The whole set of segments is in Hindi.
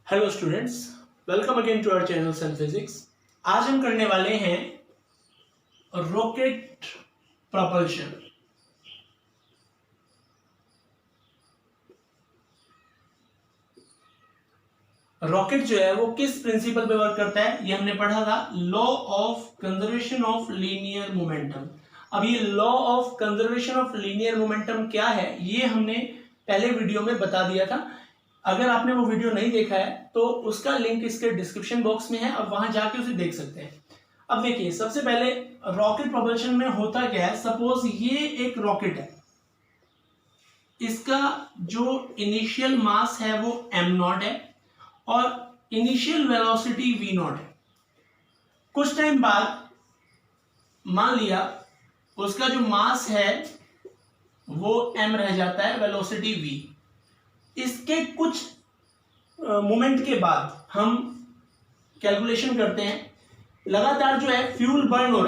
Hello students, welcome again to our channel Sun Physics. आज हम करने वाले हैं रॉकेट प्रोपल्शन। रॉकेट जो है वो किस प्रिंसिपल पे वर्क करता है, ये हमने पढ़ा था, law of conservation of linear momentum. अब ये law of conservation of linear momentum क्या है ये हमने पहले वीडियो में बता दिया था। अगर आपने वो वीडियो नहीं देखा है तो उसका लिंक इसके डिस्क्रिप्शन बॉक्स में है, आप वहां जाके उसे देख सकते हैं। अब देखिए, सबसे पहले रॉकेट प्रोपल्शन में होता क्या है। सपोज ये एक रॉकेट है, इसका जो इनिशियल मास है वो m0 है और इनिशियल वेलोसिटी v0 है। कुछ टाइम बाद मान लिया उसका जो मास है वो m रह जाता है, वेलोसिटी v। इसके कुछ मोमेंट के बाद हम कैलकुलेशन करते हैं, लगातार जो है फ्यूल बर्न हो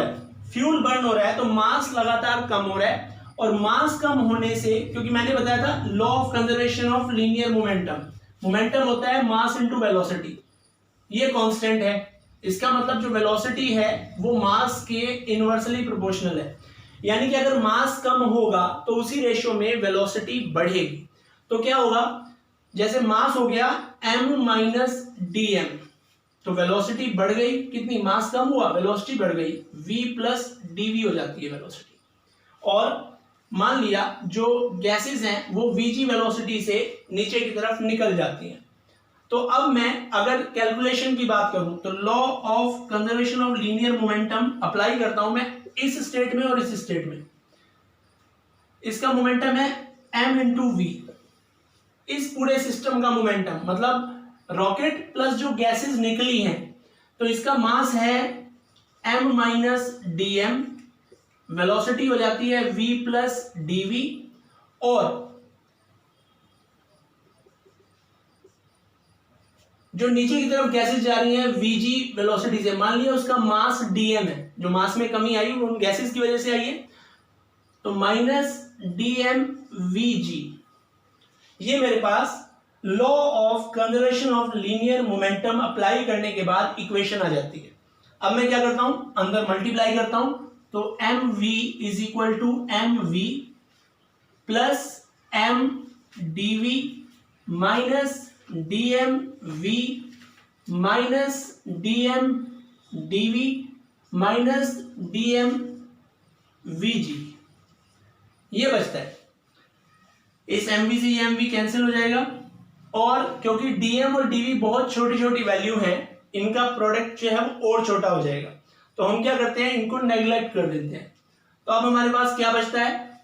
रहा है तो मास लगातार कम हो रहा है, और मास कम होने से, क्योंकि मैंने बताया था law of conservation of linear momentum होता है मास इनटू वेलोसिटी, ये कांस्टेंट है। इसका मतलब जो वेलोसिटी है वो मास के इनवर्सली प्रोपोर्शनल है, यानी कि अगर मास कम होगा तो उसी रेशियो में वेलोसिटी बढ़ेगी। तो क्या होगा, जैसे मास हो गया m माइनस डी एम, तो वेलोसिटी बढ़ गई, कितनी, मास कम हुआ, वेलोसिटी बढ़ गई, v प्लस dv हो जाती है वेलोसिटी। और मान लिया जो गैसेस हैं वो vg वेलोसिटी से नीचे की तरफ निकल जाती हैं। तो अब मैं अगर कैलकुलेशन की बात करूं तो law of conservation of linear momentum apply करता हूं मैं इस स्टेट में और इस स्टेट में। इसका मोमेंटम है m इंटू वी, इस पूरे सिस्टम का मोमेंटम, मतलब रॉकेट प्लस जो गैसेस निकली हैं, तो इसका मास है m minus d m, velocity हो जाती है v प्लस डीवी, और जो नीचे की तरफ गैसेस जा रही हैं vg वेलोसिटी से, मान लिया उसका मास dm है, जो मास में कमी आई उन गैसेस की वजह से आई है, तो माइनस dm vg। ये मेरे पास law of conservation of linear momentum apply करने के बाद इक्वेशन आ जाती है। अब मैं क्या करता हूं, अंदर मल्टीप्लाई करता हूं, तो m v is equal to m v plus m d v minus d m v minus d m d v minus d m v g, ये बचता है। इस mv से ये mv कैंसिल हो जाएगा, और क्योंकि dm और dv बहुत छोटी छोटी वैल्यू है, इनका प्रोडक्ट जो है वो और छोटा हो जाएगा, तो हम क्या करते हैं, इनको नेग्लेक्ट कर देते हैं। तो अब हमारे पास क्या बचता है,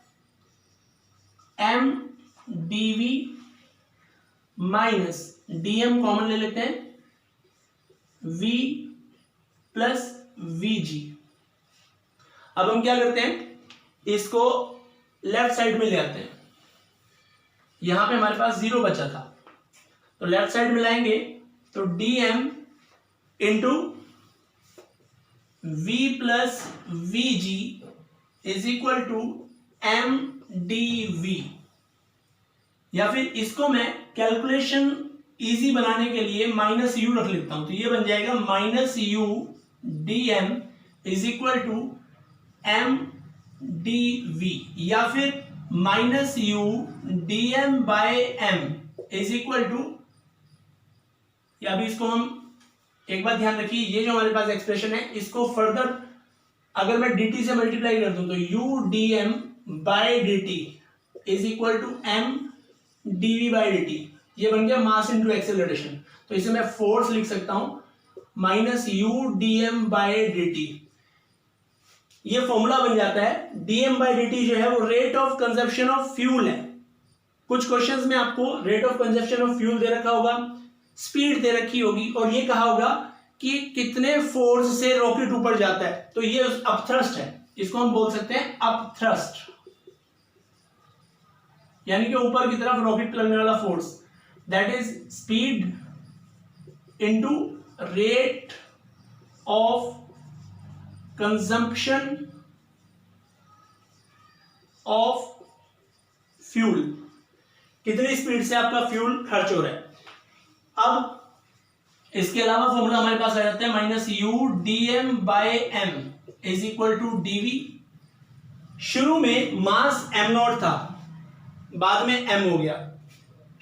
m dv minus dm common ले लेते हैं, v प्लस vg। अब हम क्या करते हैं, इसको लेफ्ट साइड में ले आते हैं। यहां पे हमारे पास जीरो बचा था, तो लेफ्ट साइड में लाएंगे तो dm into v plus vg is equal to m dv, या फिर इसको मैं कैलकुलेशन इजी बनाने के लिए माइनस यू रख लेता हूं, तो ये बन जाएगा minus u dm is equal to m dv, या फिर minus u d m by m is equal to, या अभी इसको हम एक बार ध्यान रखिए, ये जो हमारे पास एक्सप्रेशन है इसको फर्दर अगर मैं dt से मल्टीप्लाई कर दूं तो u d m by d t is equal to m dv by dt, ये बन गया मास इंटू एक्सेलरेशन। तो इसे मैं फोर्स लिख सकता हूं minus u d m by d t, ये फॉर्मूला बन जाता है। dm बाई dt जो है वो rate of consumption of fuel है। कुछ क्वेश्चंस में आपको rate of consumption of fuel दे रखा होगा, स्पीड दे रखी होगी, और ये कहा होगा कि कितने फोर्स से रॉकेट ऊपर जाता है, तो ये अपथ्रस्ट है, इसको हम बोल सकते हैं अपथ्रस्ट, यानी कि ऊपर की तरफ रॉकेट पे लगने वाला force, that is speed into rate of consumption of fuel, कितनी स्पीड से आपका फ्यूल खर्च हो रहा है। अब इसके अलावा फॉर्मूला हमारे पास आ जाता है minus u d m by m is equal to dv. शुरू में मास एम नॉट था, बाद में एम हो गया।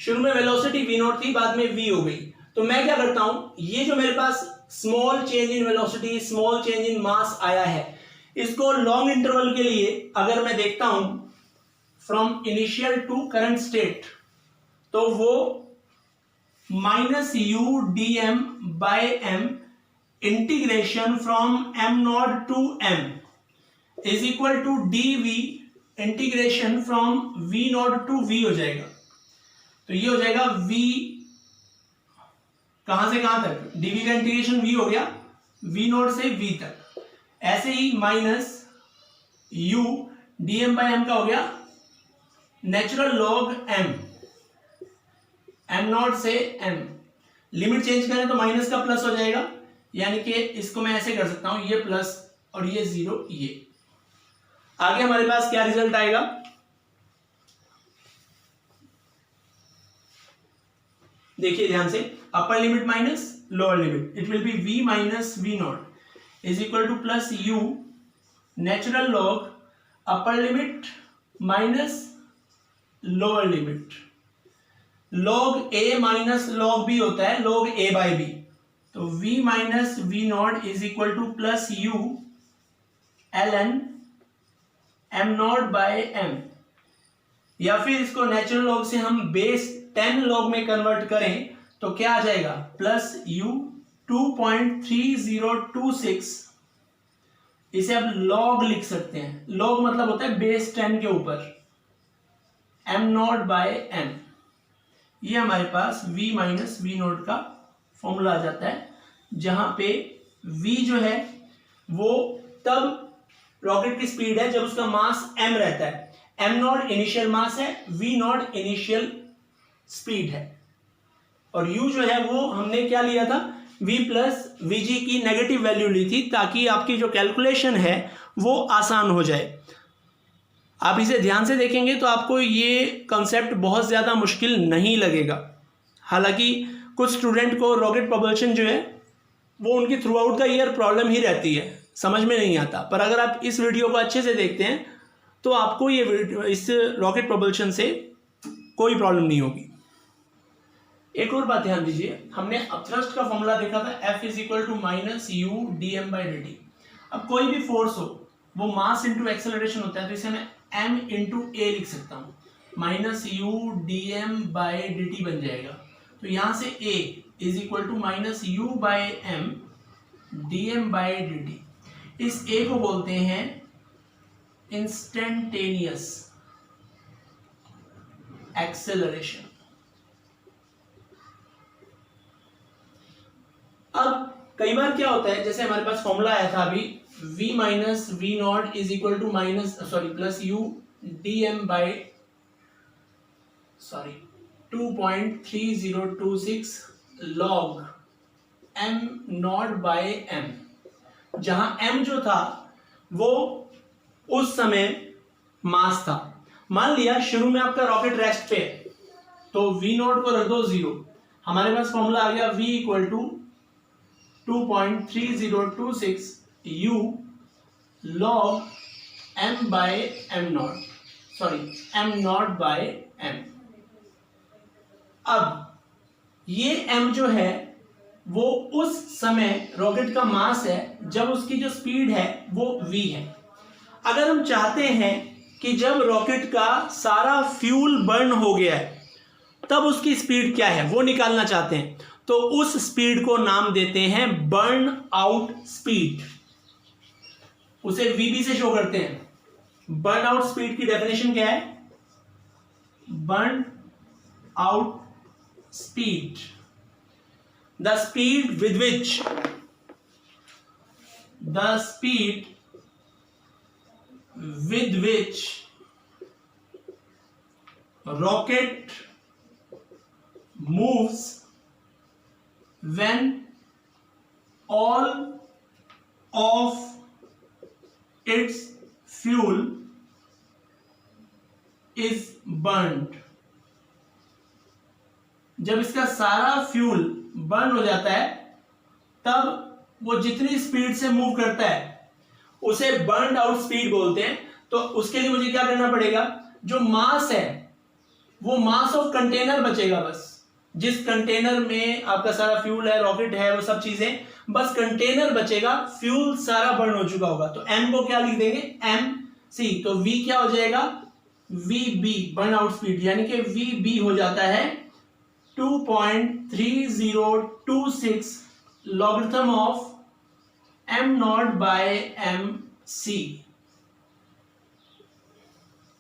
शुरू में वेलोसिटी वी नॉट थी, बाद में वी हो गई। तो मैं क्या करता हूं, ये जो मेरे पास small change in velocity, small change in mass आया है, इसको लॉन्ग इंटरवल के लिए अगर मैं देखता हूं from initial to current state, तो वो minus u d m by m integration from m not to m is equal to d v integration from v not to v हो जाएगा। तो ये हो जाएगा v, कहां से कहां तक, dv का इंटीग्रेशन v हो गया, v नोट से v तक। ऐसे ही minus u dm by m का हो गया natural log m, m naught से m। लिमिट चेंज करें तो माइनस का प्लस हो जाएगा, यानी कि इसको मैं ऐसे कर सकता हूं, ये प्लस और ये जीरो। ये आगे हमारे पास क्या रिजल्ट आएगा, देखिए ध्यान से, upper limit minus lower limit, it will be v minus v not is equal to plus u natural log upper limit minus lower limit. log a minus log b होता है log a बाय b, तो v minus v not is equal to plus u ln m not by m, या फिर इसको नेचुरल लॉग से हम बेस 10 लॉग में कन्वर्ट करें तो क्या आ जाएगा, प्लस u 2.3026। इसे आप लॉग लिख सकते हैं, लॉग मतलब होता है बेस 10 के ऊपर m नॉट बाय m। ये हमारे पास v माइनस वी नॉट का फॉर्मूला आ जाता है, जहां पे v जो है वो तब रॉकेट की स्पीड है जब उसका मास m रहता है, m नॉट इनिशियल मास है, v नॉट इनिशियल स्पीड है, और u जो है वो हमने क्या लिया था, v प्लस vg की नेगेटिव वैल्यू ली थी, ताकि आपकी जो कैलकुलेशन है वो आसान हो जाए। आप इसे ध्यान से देखेंगे तो आपको ये कंसेप्ट बहुत ज़्यादा मुश्किल नहीं लगेगा। हालांकि कुछ स्टूडेंट को रॉकेट प्रोपल्शन जो है वो उनकी throughout the year problem ही रहती है, समझ में नहीं आता, पर अगर आप इस वीडियो को अच्छे से देखते हैं तो आपको ये इस रॉकेट प्रोपल्शन से कोई प्रॉब्लम नहीं होगी। एक और बात ध्यान दीजिए, हमने अपथ्रस्ट का फॉर्मूला देखा था, F is equal to minus u d m by d t. अब कोई भी फोर्स हो वो मास इंटू एक्सेलरेशन होता है, तो इसे मैं m इंटू ए लिख सकता हूँ, minus u d m by d t बन जाएगा। तो यहाँ से a is equal to minus u by m d m by d t. इस a को बोलते हैं इंस्टेंटेनियस एक्सेलरेशन। अब कई बार क्या होता है, जैसे हमारे पास फॉर्मूला आया था अभी, v minus v not is equal to minus plus u d m by 2.3026 log m not by m, जहां m जो था वो उस समय मास था। मान लिया शुरू में आपका रॉकेट रेस्ट पे है, तो v नॉट को रख दो 0, हमारे पास फॉर्मूला आ गया v equal to 2.3026 u log m by m not by m। अब ये m जो है वो उस समय रॉकेट का मास है जब उसकी जो स्पीड है वो v है। अगर हम चाहते हैं कि जब रॉकेट का सारा फ्यूल बर्न हो गया है तब उसकी स्पीड क्या है वो निकालना चाहते हैं, तो उस स्पीड को नाम देते हैं बर्न आउट स्पीड, उसे VB से शो करते हैं। बर्न आउट स्पीड की डेफिनेशन क्या है, burn out speed, the speed with which rocket moves when all of its fuel is burned। जब इसका सारा फ्यूल बर्न हो जाता है तब वो जितनी स्पीड से मूव करता है उसे बर्न आउट स्पीड बोलते हैं। तो उसके लिए मुझे क्या करना पड़ेगा, जो मास है वो मास ऑफ कंटेनर बचेगा, बस जिस कंटेनर में आपका सारा फ्यूल है, रॉकेट है, वो सब चीजें, बस कंटेनर बचेगा, फ्यूल सारा बर्न हो चुका होगा। तो m को क्या लिख देंगे, एम सी। तो v क्या हो जाएगा, vb बर्न आउट स्पीड, यानी कि vb हो जाता है 2.3026 logarithm of m not by mc,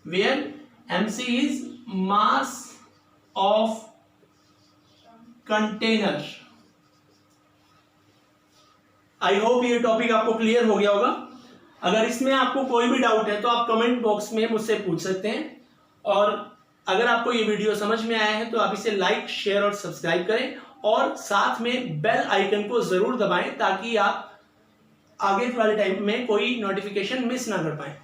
where mc is mass of container। I hope ये टॉपिक आपको क्लियर हो गया होगा। अगर इसमें आपको कोई भी डाउट है तो आप कमेंट बॉक्स में मुझसे पूछ सकते हैं, और अगर आपको ये वीडियो समझ में आया है तो आप इसे लाइक, शेयर और सब्सक्राइब करें, और साथ में बेल आइकन को जरूर दबाएं ताकि आप आगे वाले टाइम में कोई नोटिफिकेशन मिस ना कर पाएं।